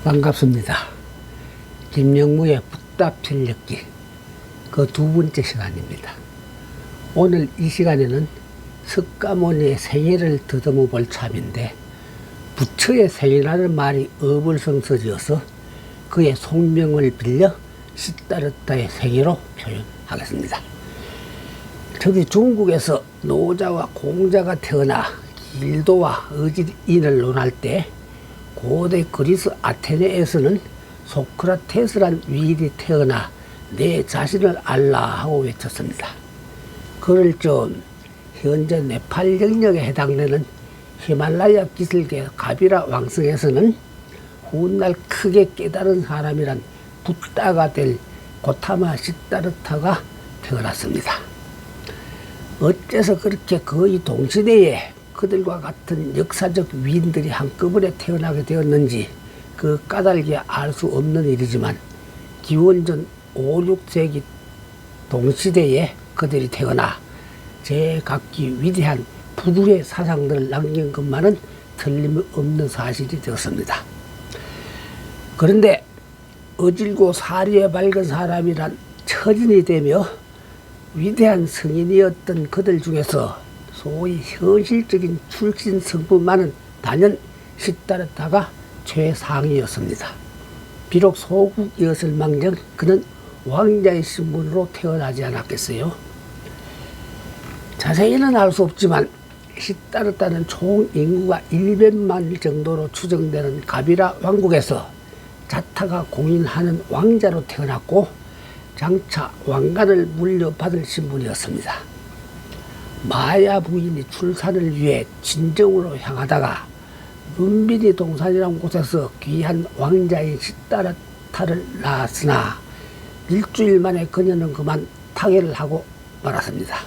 반갑습니다. 김영무의 붓답전력기 그 두 번째 시간입니다. 오늘 이 시간에는 석가모니의 생애를 더듬어 볼 참인데, 부처의 생애라는 말이 어불성설이어서 그의 속명을 빌려 시다르타의 생애로 표현하겠습니다. 저기 중국에서 노자와 공자가 태어나 길도와 의지인을 논할 때, 고대 그리스 아테네에서는 소크라테스란 위인이 태어나 내 자신을 알라 하고 외쳤습니다. 그를 좀 현재 네팔 영역에 해당되는 히말라야 기슭계 가비라 왕성에서는 훗날 크게 깨달은 사람이란 붓다가 될 고타마 시다르타가 태어났습니다. 어째서 그렇게 거의 동시대에 그들과 같은 역사적 위인들이 한꺼번에 태어나게 되었는지 그 까닭이 알 수 없는 일이지만, 기원전 5, 6세기 동시대에 그들이 태어나 제각기 위대한 부두의 사상들을 남긴 것만은 틀림없는 사실이 되었습니다. 그런데 어질고 사리에 밝은 사람이란 처진이 되며 위대한 성인이었던 그들 중에서 소위 현실적인 출신 성분만은 단연 시다르타가 최상위였습니다. 비록 소국이었을망정 그는 왕자의 신분으로 태어나지 않았겠어요. 자세히는 알 수 없지만 시다르타는 총 인구가 100만 정도로 추정되는 가비라 왕국에서 자타가 공인하는 왕자로 태어났고, 장차 왕관을 물려받을 신분이었습니다. 마야 부인이 출산을 위해 진정으로 향하다가 눈비니 동산이라는 곳에서 귀한 왕자인 시다르타를 낳았으나 일주일 만에 그녀는 그만 타계를 하고 말았습니다.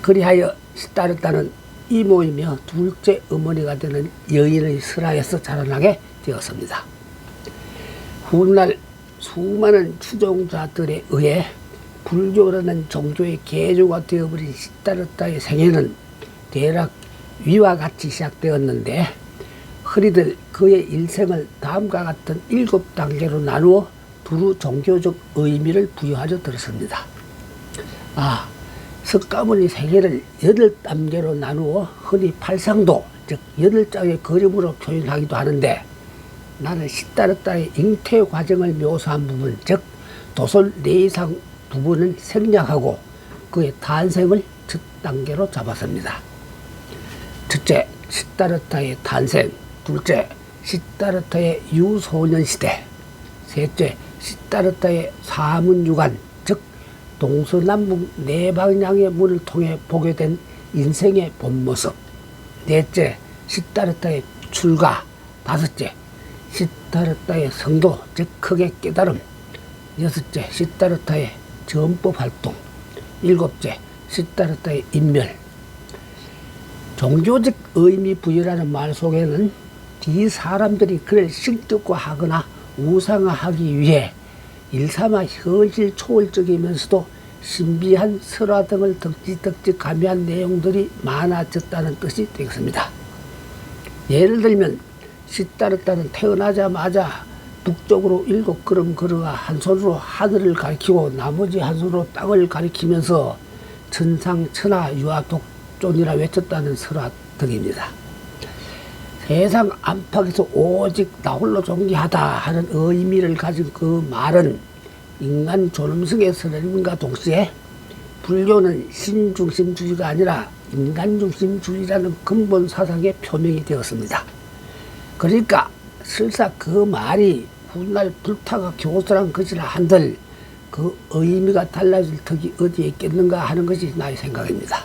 그리하여 시다르타는 이모이며 둘째 어머니가 되는 여인의 설화에서 자라나게 되었습니다. 훗날 수많은 추종자들에 의해 불교라는 종교의 계주가 되어버린 시다르타의 생애는 대략 위와 같이 시작되었는데, 흔히들 그의 일생을 다음과 같은 7단계로 나누어 두루 종교적 의미를 부여하여 들었습니다. 석가모니 생애를 8단계로 나누어 흔히 팔상도, 즉 8장의 그림으로 표현하기도 하는데, 나는 시다르타의 잉태 과정을 묘사한 부분, 즉 도솔 4 이상 부분을 생략하고 그의 탄생을 첫 단계로 잡았습니다. 첫째, 시다르타의 탄생. 둘째, 시다르타의 유소년 시대. 셋째, 시다르타의 사문유관, 즉 동서남북 4방향의 문을 통해 보게 된 인생의 본 모습. 넷째, 시다르타의 출가. 다섯째, 시다르타의 성도, 즉 크게 깨달음. 여섯째, 시다르타의 전법 활동. 일곱째, 시다르타의 인멸. 종교적 의미 부여라는 말 속에는 이 사람들이 그를 신격화하거나 우상화하기 위해 일삼아 현실 초월적이면서도 신비한 설화 등을 덕지덕지 가미한 내용들이 많아졌다는 뜻이 되겠습니다. 예를 들면 시다르타는 태어나자마자 북쪽으로 7걸음 걸어가 한 손으로 하늘을 가리키고 나머지 한 손으로 땅을 가리키면서 천상 천하 유아 독존이라 외쳤다는 설화 등입니다. 세상 안팎에서 오직 나홀로 존귀하다 하는 의미를 가진 그 말은 인간 존엄성의 선언임과 동시에 불교는 신중심주의가 아니라 인간중심주의라는 근본 사상의 표명이 되었습니다. 그러니까 설사 그 말이 훗날 불타가 교수란 것이라 한들 그 의미가 달라질 턱이 어디에 있겠는가 하는 것이 나의 생각입니다.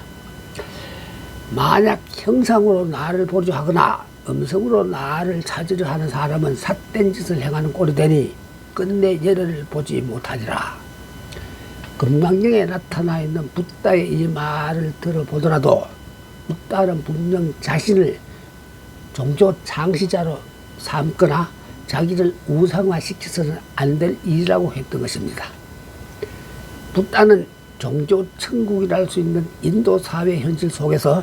만약 형상으로 나를 보려 하거나 음성으로 나를 찾으려 하는 사람은 삿된 짓을 행하는 꼴이 되니 끝내 예를 보지 못하리라. 금강경에 나타나 있는 붓다의 이 말을 들어보더라도 붓다는 분명 자신을 종교 창시자로 삼거나 자기를 우상화시켜서는 안 될 일이라고 했던 것입니다. 붓다는 종교 천국이라 할 수 있는 인도 사회 현실 속에서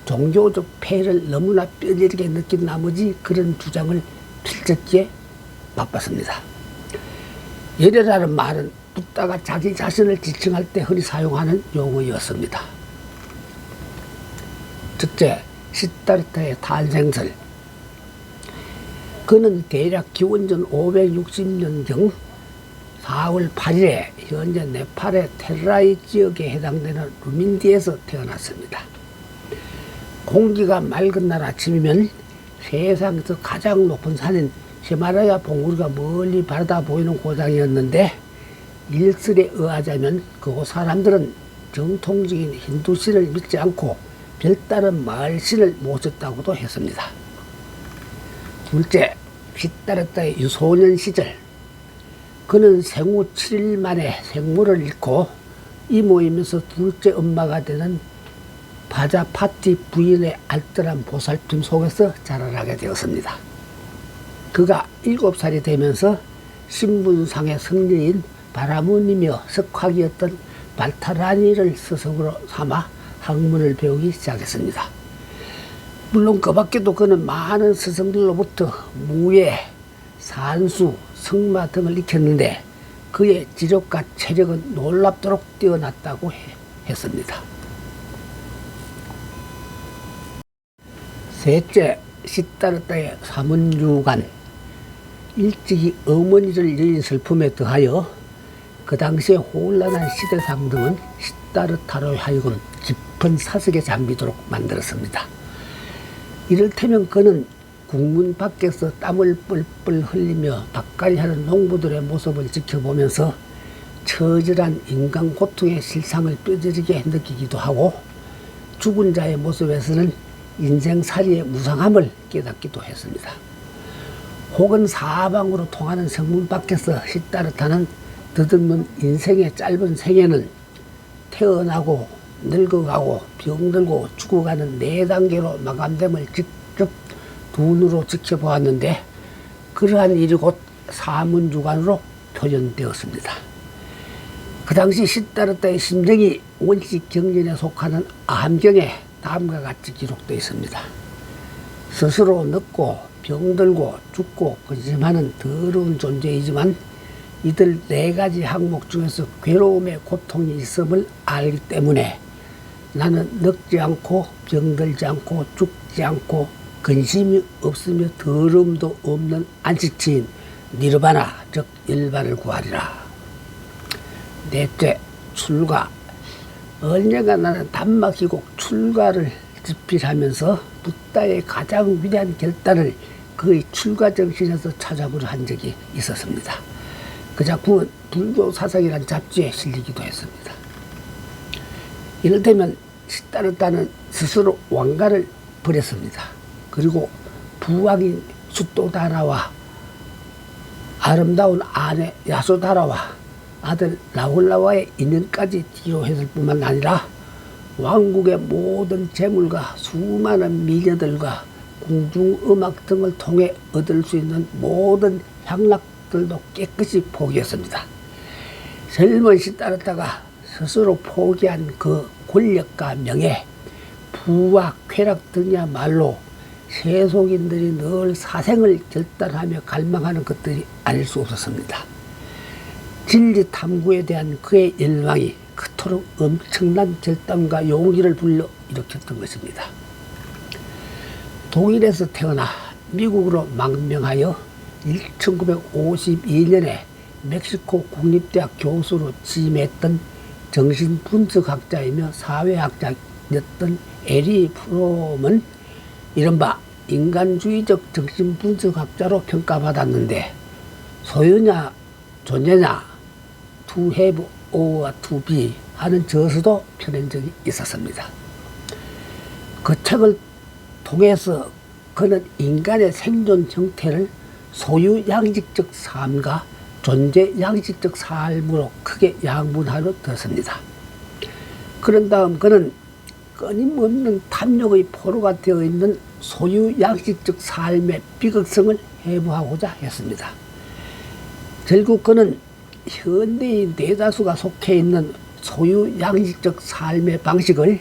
종교적 폐해를 너무나 뼈저리게 느낀 나머지 그런 주장을 필적기에 바빴습니다. 열애라는 말은 붓다가 자기 자신을 지칭할 때 흔히 사용하는 용어였습니다. 첫째, 시다르타의 탄생설. 그는 대략 기원전 560년경 4월 8일에 현재 네팔의 테라이 지역에 해당되는 루민디에서 태어났습니다. 공기가 맑은 날 아침이면 세상에서 가장 높은 산인 히말라야 봉우리가 멀리 바라다 보이는 고장이었는데, 일설에 의하자면 그곳 사람들은 정통적인 힌두신을 믿지 않고 별다른 마을신을 모셨다고도 했습니다. 둘째, 시다르타의 유소년 시절. 그는 생후 7일 만에 생모를 잃고 이모이면서 둘째 엄마가 되는 바자파티 부인의 알뜰한 보살핌 속에서 자라나게 되었습니다. 그가 7살이 되면서 신분상의 성녀인 바라문이며 석학이었던 발타라니를 스승으로 삼아 학문을 배우기 시작했습니다. 물론 그 밖에도 그는 많은 스승들로부터 무예, 산수, 승마 등을 익혔는데 그의 지력과 체력은 놀랍도록 뛰어났다고 했습니다. 셋째, 시다르타의 사문유관. 일찍이 어머니를 잃은 슬픔에 더하여 그 당시의 혼란한 시대상 등은 시다르타로 하여금 깊은 사색에 잠기도록 만들었습니다. 이를테면 그는 국문 밖에서 땀을 뻘뻘 흘리며 밭갈이 하는 농부들의 모습을 지켜보면서 처절한 인간 고통의 실상을 뼈저리게 느끼기도 하고, 죽은 자의 모습에서는 인생살이의 무상함을 깨닫기도 했습니다. 혹은 사방으로 통하는 성문 밖에서 시다르타는 더듬는 인생의 짧은 생애는 태어나고 늙어가고 병들고 죽어가는 4단계로 마감됨을 직접 눈으로 지켜보았는데, 그러한 일이 곧 사문유관으로 표현되었습니다. 그 당시 시다르타의 심정이 원시 경전에 속하는 아함경에 다음과 같이 기록되어 있습니다. 스스로 늙고 병들고 죽고 근심하는 더러운 존재이지만 이들 4가지 항목 중에서 괴로움의 고통이 있음을 알기 때문에 나는 늙지 않고 병들지 않고 죽지 않고 근심이 없으며 더러움도 없는 안식처인 니르바나, 즉 일반을 구하리라. 넷째, 출가. 언젠가 나는 단막히고 출가를 집필하면서 붓다의 가장 위대한 결단을 그의 출가 정신에서 찾아보려 한 적이 있었습니다. 그 작품은 불교 사상이라는 잡지에 실리기도 했습니다. 이를테면 시다르타는 스스로 왕가를 버렸습니다. 그리고 부왕인 수토다라와 아름다운 아내 야소다라와 아들 라훌라와의 인연까지 뒤로 했을 뿐만 아니라 왕국의 모든 재물과 수많은 미녀들과 궁중음악 등을 통해 얻을 수 있는 모든 향락들도 깨끗이 포기했습니다. 젊은 시다르타가 스스로 포기한 그 권력과 명예, 부와 쾌락 등이야말로 세속인들이 늘 사생을 결단하며 갈망하는 것들이 아닐 수 없었습니다. 진리 탐구에 대한 그의 열망이 그토록 엄청난 결단과 용기를 불러일으켰던 것입니다. 독일에서 태어나 미국으로 망명하여 1952년에 멕시코 국립대학 교수로 취임했던 정신분석학자이며 사회학자였던 에리 프롬은 이른바 인간주의적 정신분석학자로 평가받았는데, 소유냐 존재냐 to have or to be 하는 저서도 펴낸 적이 있었습니다. 그 책을 통해서 그는 인간의 생존 형태를 소유 양식적 삶과 존재 양식적 삶으로 크게 양분하려 들었습니다. 그런 다음 그는 끊임없는 탐욕의 포로가 되어 있는 소유 양식적 삶의 비극성을 해부하고자 했습니다. 결국 그는 현대인 대다수가 속해 있는 소유 양식적 삶의 방식을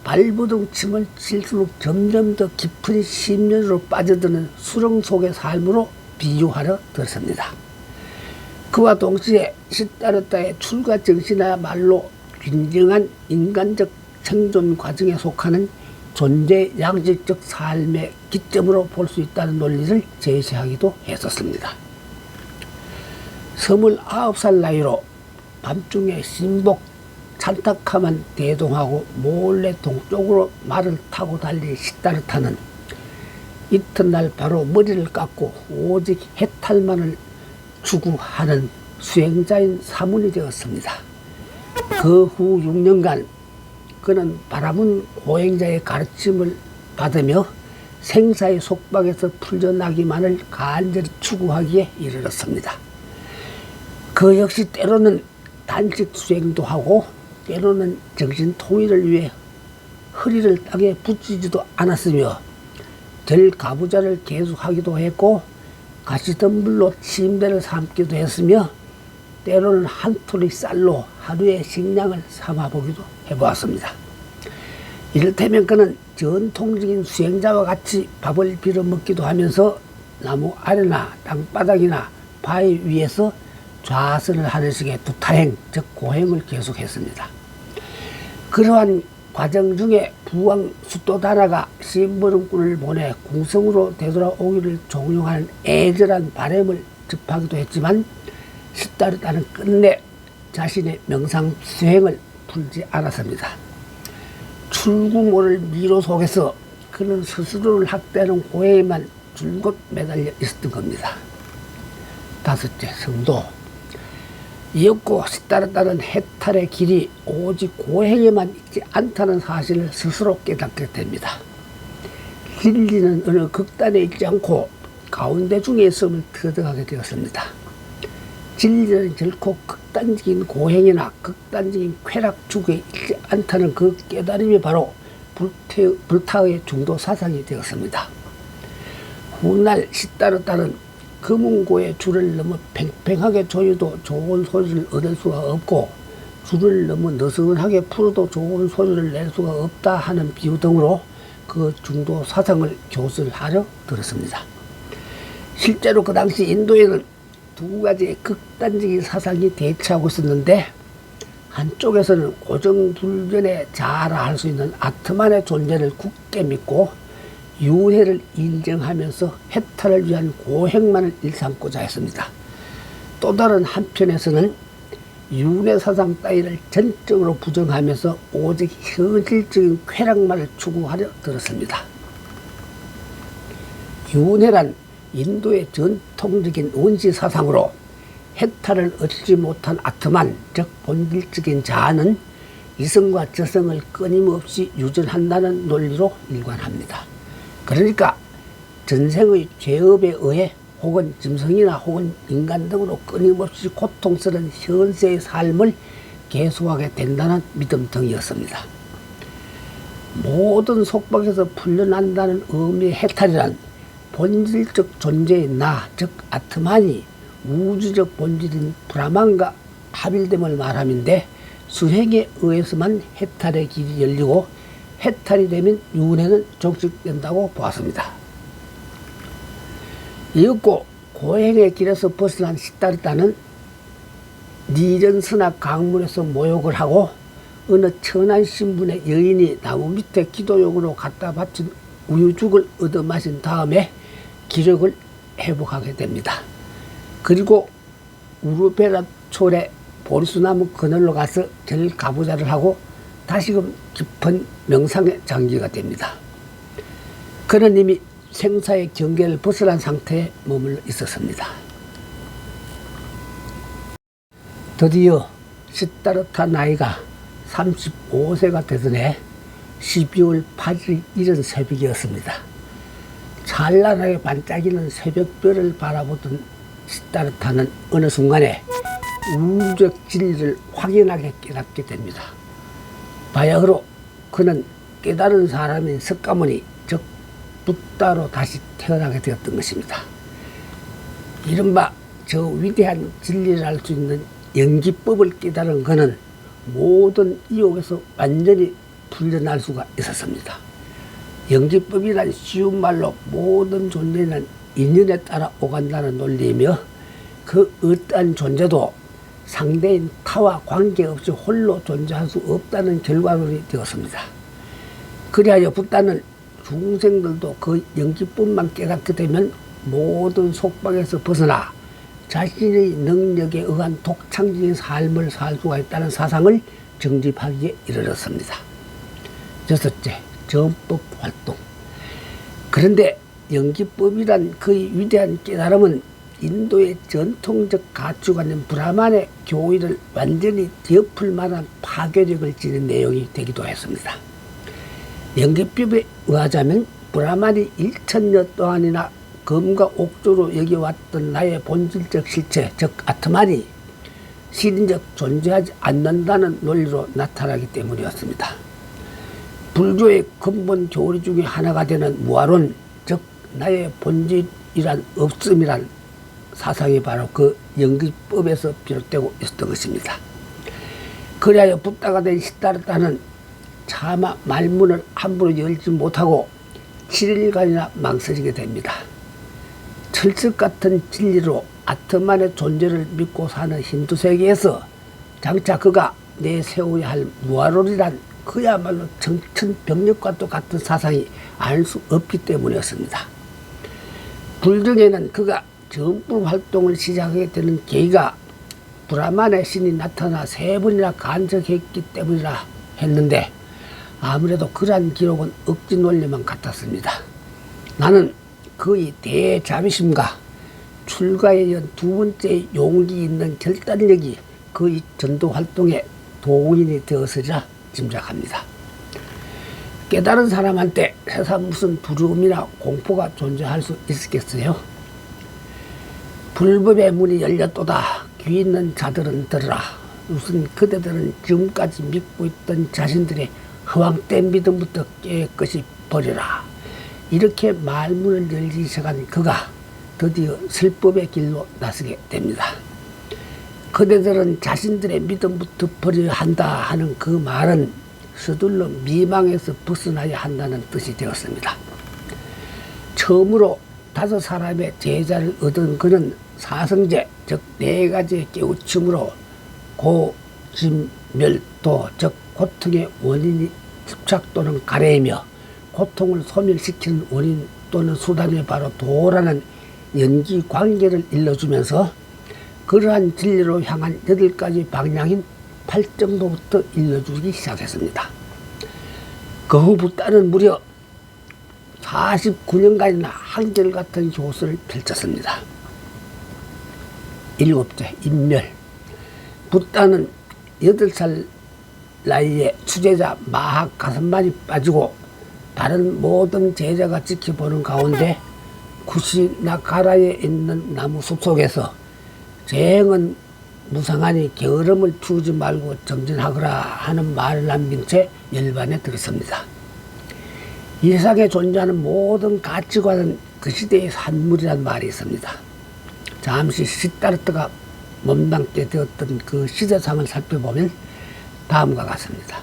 발버둥 침을 칠수록 점점 더 깊은 심연으로 빠져드는 수렁 속의 삶으로 비유하러 들었습니다. 그와 동시에 시다르타의 출가 정신이야말로 균등한 인간적 생존 과정에 속하는 존재 양식적 삶의 기점으로 볼 수 있다는 논리를 제시하기도 했었습니다. 29살 나이로 밤중에 신복 찬탁함한 대동하고 몰래 동쪽으로 말을 타고 달린 시다르타는 이튿날 바로 머리를 깎고 오직 해탈만을 추구하는 수행자인 사문이 되었습니다. 그 후 6년간 그는 바라문 고행자의 가르침을 받으며 생사의 속박에서 풀려나기만을 간절히 추구하기에 이르렀습니다. 그 역시 때로는 단식 수행도 하고 때로는 정신 통일을 위해 허리를 땅에 붙이지도 않았으며 될 가부좌를 계속하기도 했고 가시덤불로 침대를 삼기도 했으며 때로는 한 토리 쌀로 하루의 식량을 삼아보기도 해보았습니다. 이를테면 그는 전통적인 수행자와 같이 밥을 빌어먹기도 하면서 나무 아래나 땅바닥이나 바위 위에서 좌선을 하는 식의 두타행, 즉 고행을 계속했습니다. 그러한 과정 중에 부왕 수도다나가 심부름꾼을 보내 궁성으로 되돌아오기를 종용하는 애절한 바람을 접하기도 했지만 시다르타는 끝내 자신의 명상 수행을 풀지 않았습니다. 출구모를 미로 속에서 그는 스스로를 학대하는 고해에만 줄곧 매달려 있었던 겁니다. 다섯째, 성도. 이윽고 시다르타는 해탈의 길이 오직 고행에만 있지 않다는 사실을 스스로 깨닫게 됩니다. 진리는 어느 극단에 있지 않고 가운데 중에 있음을 터득하게 되었습니다. 진리는 결코 극단적인 고행이나 극단적인 쾌락 추구에 있지 않다는 그 깨달음이 바로 불타의 중도 사상이 되었습니다. 훗날 시다르타는 금운고의 줄을 너무 팽팽하게 조여도 좋은 소리를 얻을 수가 없고 줄을 너무 느슨하게 풀어도 좋은 소리를 낼 수가 없다 하는 비유 등으로 그 중도 사상을 교술하려 들었습니다. 실제로 그 당시 인도에는 두 가지의 극단적인 사상이 대치하고 있었는데 한쪽에서는 고정불변에 자아할 수 있는 아트만의 존재를 굳게 믿고 윤회를 인정하면서 해탈을 위한 고행만을 일삼고자 했습니다. 또 다른 한편에서는 윤회 사상 따위를 전적으로 부정하면서 오직 현실적인 쾌락만을 추구하려 들었습니다. 윤회란 인도의 전통적인 원시 사상으로 해탈을 얻지 못한 아트만, 즉 본질적인 자아는 이성과 저성을 끊임없이 유전한다는 논리로 일관합니다. 그러니까 전생의 죄업에 의해 혹은 짐승이나 혹은 인간 등으로 끊임없이 고통스러운 현세의 삶을 계속하게 된다는 믿음 등이었습니다. 모든 속박에서 풀려난다는 의미의 해탈이란 본질적 존재의 나, 즉 아트만이 우주적 본질인 브라만과 합일됨을 말함인데 수행에 의해서만 해탈의 길이 열리고 해탈이 되면 윤회는 종식된다고 보았습니다. 이윽고 고행의 길에서 벗어난 시다르타는 니전스나 강물에서 모욕을 하고 어느 천한 신분의 여인이 나무 밑에 기도용으로 갖다 바친 우유죽을 얻어 마신 다음에 기력을 회복하게 됩니다. 그리고 우르베라촐의 보리수나무 그늘로 가서 절 가부좌를 하고 다시금 깊은 명상에 잠기게 됩니다. 그는 이미 생사의 경계를 벗어난 상태에 머물러 있었습니다. 드디어 시다르타 나이가 35세가 되던 해 12월 8일 이른 새벽이었습니다. 찬란하게 반짝이는 새벽별을 바라보던 시다르타는 어느 순간에 우주적 진리를 확연하게 깨닫게 됩니다. 바야흐로 그는 깨달은 사람인 석가모니, 즉 붓다로 다시 태어나게 되었던 것입니다. 이른바 저 위대한 진리를 알 수 있는 연기법을 깨달은 그는 모든 이욕에서 완전히 풀려날 수가 있었습니다. 연기법이란 쉬운 말로 모든 존재는 인연에 따라 오간다는 논리이며 그 어떠한 존재도 상대인 타와 관계없이 홀로 존재할 수 없다는 결과론이 되었습니다. 그리하여 붓다는 중생들도 그 연기뿐만 깨닫게 되면 모든 속박에서 벗어나 자신의 능력에 의한 독창적인 삶을 살 수가 있다는 사상을 정립하기에 이르렀습니다. 여섯째, 전법 활동. 그런데 연기법이란 그의 위대한 깨달음은 인도의 전통적 가치관인 브라만의 교의를 완전히 뒤엎을 만한 파괴력을 지닌 내용이 되기도 했습니다. 연기법에 의하자면 브라만이 1000년 동안이나 검과 옥조로 여겨왔던 나의 본질적 실체, 즉 아트만이 실인적 존재하지 않는다는 논리로 나타나기 때문이었습니다. 불교의 근본 교리 중에 하나가 되는 무아론, 즉 나의 본질이란 없음이란 사상이 바로 그 연기법에서 비롯되고 있었던 것입니다. 그리하여 붓다가 된 시다르타는 차마 말문을 함부로 열지 못하고 7일간이나 망설이게 됩니다. 철석 같은 진리로 아트만의 존재를 믿고 사는 힌두 세계에서 장차 그가 내세워야 할 무아론이란 그야말로 정천벽력과도 같은 사상이 알 수 없기 때문이었습니다. 불경에는 그가 전부 활동을 시작하게 되는 계기가 브라만의 신이 나타나 3번이나 간섭했기 때문이라 했는데 아무래도 그러한 기록은 억지 논리만 같았습니다. 나는 그의 대자비심과 출가에 이은 두 번째 용기 있는 결단력이 그의 전도 활동의 동인이 되었으리라 짐작합니다. 깨달은 사람한테 세상 무슨 두려움이나 공포가 존재할 수 있겠어요? 불법의 문이 열렸도다. 귀 있는 자들은 들으라. 무슨 그대들은 지금까지 믿고 있던 자신들의 허황된 믿음부터 깨끗이 버려라. 이렇게 말문을 열기 시작한 그가 드디어 슬법의 길로 나서게 됩니다. 그대들은 자신들의 믿음부터 버려야 한다 하는 그 말은 서둘러 미망에서 벗어나야 한다는 뜻이 되었습니다. 처음으로 5사람의 제자를 얻은 그는 사성제, 즉 4가지의 깨우침으로 고, 진, 멸, 도, 즉 고통의 원인이 집착 또는 가래이며 고통을 소멸시키는 원인 또는 수단이 바로 도라는 연기 관계를 일러주면서 그러한 진리로 향한 8가지 방향인 8정도부터 일러주기 시작했습니다. 그 후 붓다는 무려 49년간이나 한결같은 교수를 펼쳤습니다. 7째, 인멸. 붓다는 8살 나이에 수제자 마학 가슴만이 빠지고 다른 모든 제자가 지켜보는 가운데 쿠시나가라에 있는 나무 숲속에서 재행은 무상하니 게으름을 피우지 말고 정진하거라 하는 말을 남긴 채 열반에 들었습니다. 이 세상에 존재하는 모든 가치관은 그 시대의 산물이란 말이 있습니다. 잠시 시다르타가 몸담게 되었던 그 시대상을 살펴보면 다음과 같습니다.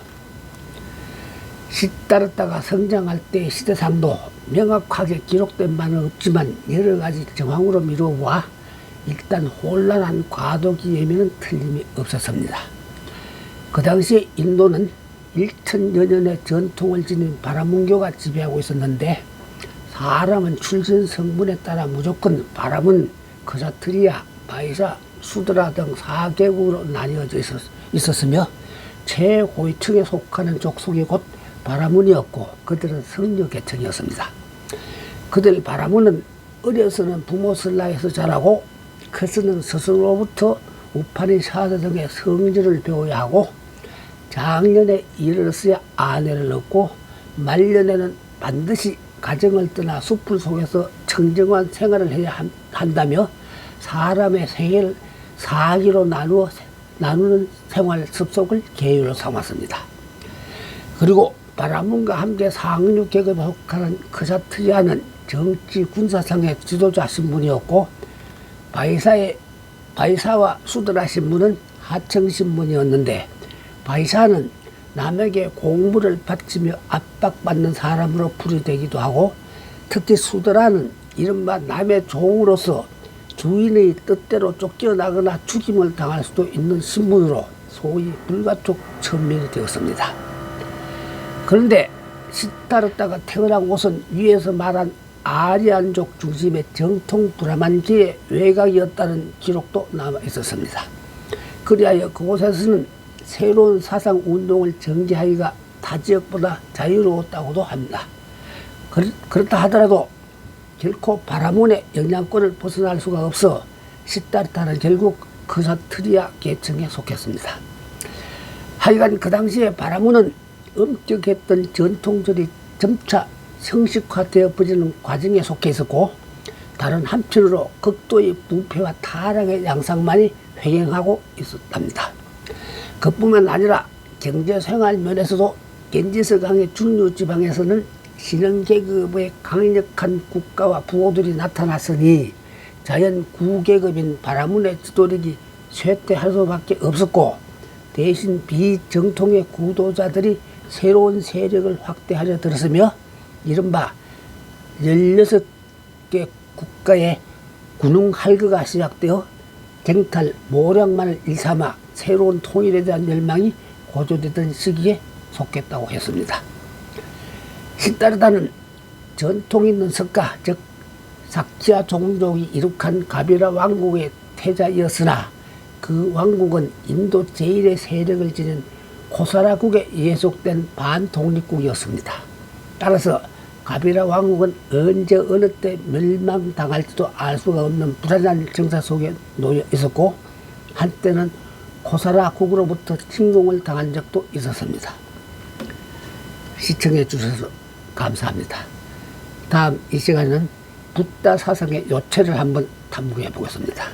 시다르타가 성장할 때의 시대상도 명확하게 기록된 바는 없지만 여러 가지 정황으로 미루어보아 일단 혼란한 과도기 예민은 틀림이 없었습니다. 그 당시 인도는 1000여 년의 전통을 지닌 바라문교가 지배하고 있었는데 사람은 출신 성분에 따라 무조건 바라문, 크사트리아, 바이사, 수드라 등 4계급으로 나뉘어져 있었으며 최고위층에 속하는 족속이 곧 바라문이었고 그들은 성녀 계층이었습니다. 그들 바라문은 어려서는 부모 설라에서 자라고 커서는 스스로부터 우파니샤드 등의 성질을 배워야 하고 장년에 이르렀어야 아내를 얻고 말년에는 반드시 가정을 떠나 숲을 속에서 청정한 생활을 해야 한다며 사람의 생애를 4기로 나누는 생활 습속을 계율로 삼았습니다. 그리고 바라문과 함께 상류 계급에 속하는 크사트리아는 정치 군사상의 지도자 신분이었고 바이사와 수드라 신분은 하청 신분이었는데 바이사는 남에게 공물을 바치며 압박받는 사람으로 풀이되기도 하고 특히 수드라는 이른바 남의 종으로서 주인의 뜻대로 쫓겨나거나 죽임을 당할 수도 있는 신분으로 소위 불가촉 천민이 되었습니다. 그런데 시타르타가 태어난 곳은 위에서 말한 아리안족 중심의 정통 브라만계의 외곽이었다는 기록도 남아 있었습니다. 그리하여 그곳에서는 새로운 사상 운동을 전개하기가 타 지역보다 자유로웠다고도 합니다. 그렇다 하더라도 결코 바라문의 영향권을 벗어날 수가 없어 시타르타는 결국 그사트리아 계층에 속했습니다. 하여간 그 당시에 바라문은 엄격했던 전통절이 점차 형식화되어 버리는 과정에 속해 있었고, 다른 한편으로 극도의 부패와 타락의 양상만이 횡행하고 있었답니다. 그뿐만 아니라 경제생활 면에서도 겐지스강의 중류 지방에서는 신흥계급의 강력한 국가와 부호들이 나타났으니 자연 구계급인 바라문의 지도력이 쇠퇴할 수밖에 없었고, 대신 비정통의 구도자들이 새로운 세력을 확대하려 들었으며 이른바 16개 국가의 군웅할거가 시작되어 쟁탈 모략만을 일삼아 새로운 통일에 대한 열망이 고조되던 시기에 속했다고 했습니다. 시타르타는 전통 있는 석가, 즉 삭키아 종족이 이룩한 가비라 왕국의 태자이었으나 그 왕국은 인도 제1의 세력을 지닌 코사라국에 예속된 반독립국이었습니다. 따라서 가비라 왕국은 언제 어느 때 멸망당할지도 알 수가 없는 불안한 정사 속에 놓여 있었고, 한때는 코사라국으로부터 침공을 당한 적도 있었습니다. 시청해 주셔서 감사합니다. 다음 이 시간에는 붓다 사상의 요체를 한번 탐구해 보겠습니다.